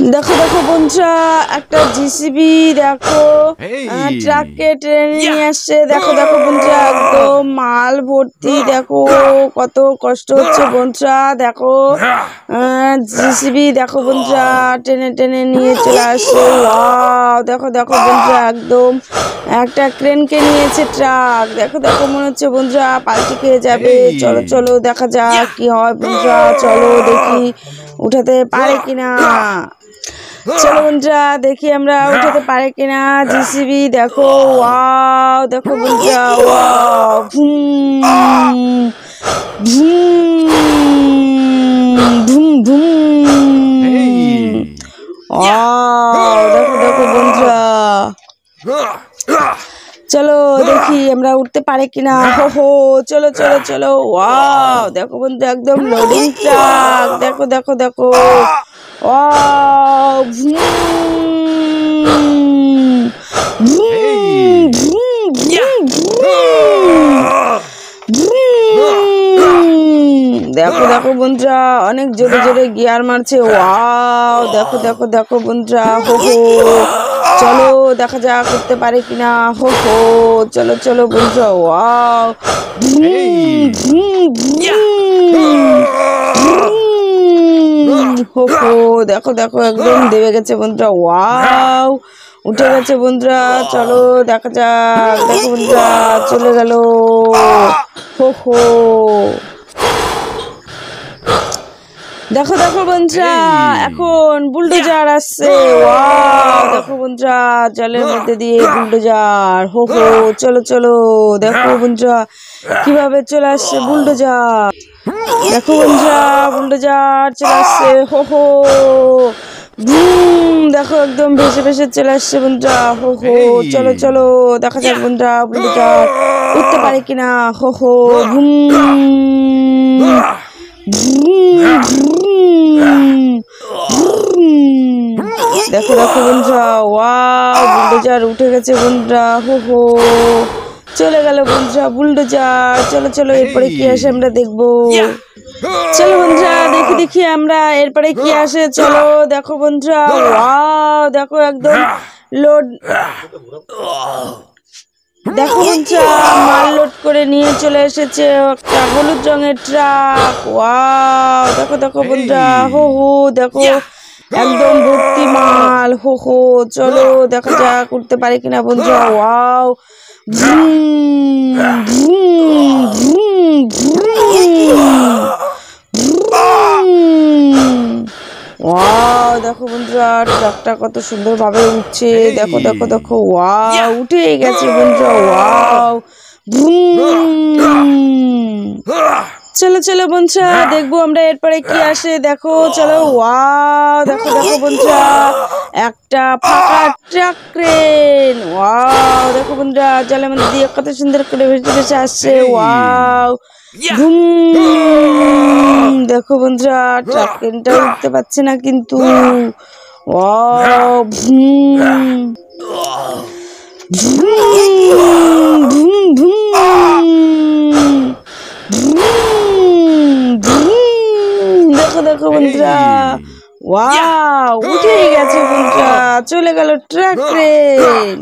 দেখো দেখো বন্ধুরা, একটা জিসিবি দেখো ট্রাককে টেনে নিয়ে আসছে। দেখো দেখো বন্ধুরা, একদম মাল ভর্তি। দেখো কত কষ্ট হচ্ছে বন্ধুরা। দেখো জিসিবি দেখো বন্ধুরা, টেনে টেনে নিয়ে চলে আসছে। ওয়াও, দেখো দেখো বন্ধুরা, একদম একটা ক্রেনকে নিয়েছে ট্রাক। দেখো দেখো, মনে হচ্ছে বন্ধুরা পাল্টি খেয়ে যাবে। চলো চলো দেখা যাক কি হয় বন্ধুরা। চলো দেখি উঠাতে পারে কিনা। চলো বন্ধুরা দেখি আমরা উঠাতে পারে কিনা জিসিবি। দেখো ওয়াও, দেখো বন্ধুরা, ওয়াও, ভুম ভুম ভুম ভুম। ওয়াও, দেখো দেখো বন্ধুরা, চলো দেখি আমরা উঠতে পারে কিনা। হো হো, চলো চলো চলো। ওয়াও, দেখো বন্ধু, একদম লোডিং ট্রাক। দেখো দেখো দেখো, ওয়াও, দেখো দেখো বন্ধুরা, অনেক জোরে জোরে গিয়ার মারছে। ওয়াও, দেখো দেখো দেখো বন্ধুরা, হো হো, চলো দেখা যাক করতে পারে কিনা। হো হো, চলো চলো বন্ধুরা। ওয়াও, হো হো, দেখো দেখো একদম দেবে গেছে বন্ধুরা। ওয়াও, উঠে গেছে বন্ধুরা। চলো দেখা যাক। দেখো বন্ধুরা, চলে গেল। হো হো, দেখো দেখো বন্ধুরা, এখন বুলডোজার আসছে। ওয়াও, দেখো বন্ধুরা, জলের মধ্যে দিয়ে বুলডোজার। হো হো, চলো চলো। দেখো বন্ধুরা কিভাবে চলে আসছে বুলডোজার। দেখো বন্ধুরা, বুলডোজার চলে আসছে। হো হো, দেখো একদম ভেসে ভেসে চলে আসছে বন্ধুরা। হো হো, চলো চলো দেখা যাক বন্ধুরা বুলডোজার উঠতে পারে কিনা। হো হো, ভুম। দেখো দেখো বন্ধুরা, ওয়াও, বুলডোজার উঠে গেছে বন্ধুরা। হো হো, চলে গেল বন্ধুরা বুলডোজার। চলো চলো এরপরে কি আসে আমরা দেখবো। চলো বন্ধুরা দেখি দেখি আমরা এরপরে কি আসে। চলো দেখো বন্ধুরা, ওয়াও, দেখো একদম লোড। দেখো বন্ধুরা, মাল লোড করে নিয়ে চলে এসেছে একটা হলুদ রঙের ট্রাক। ওয়াও, দেখো দেখো বন্ধুরা, হো হো, দেখো একদম ভর্তি মাল। হো হো, চলো দেখা যাক উঠতে পারে কিনা বন্ধুরা। ওয়াও, ওয়াও, দেখো বন্ধুরা ট্রাকটা কত সুন্দর ভাবে উঠছে। দেখো দেখো দেখো, ওয়াও, উঠে গেছে বন্ধুরা। ওয়াও, চলো চলো বন্ধুরা দেখবো আমরা এরপরে কি আসে। দেখো চলো, ওয়াও, দেখো দেখো বন্ধুরা, একটা ফাঁকা ট্রাক ক্রেন। ওয়াও, দেখো বন্ধুরা জলের মধ্যে দিয়ে কত সুন্দর করে ভেসে ভেসে আসছে। ওয়াও, ধুম। দেখো বন্ধুরা ট্রাক ক্রেনটা উঠতে পারছে না কিন্তু। ওয়াও, ভুম ভুম ভুম ভুম। দেখো দেখো বন্ধুরা, ওয়াও, উঠে গেছে বন্ধুরা, চলে গেল ট্রাক ক্রেন।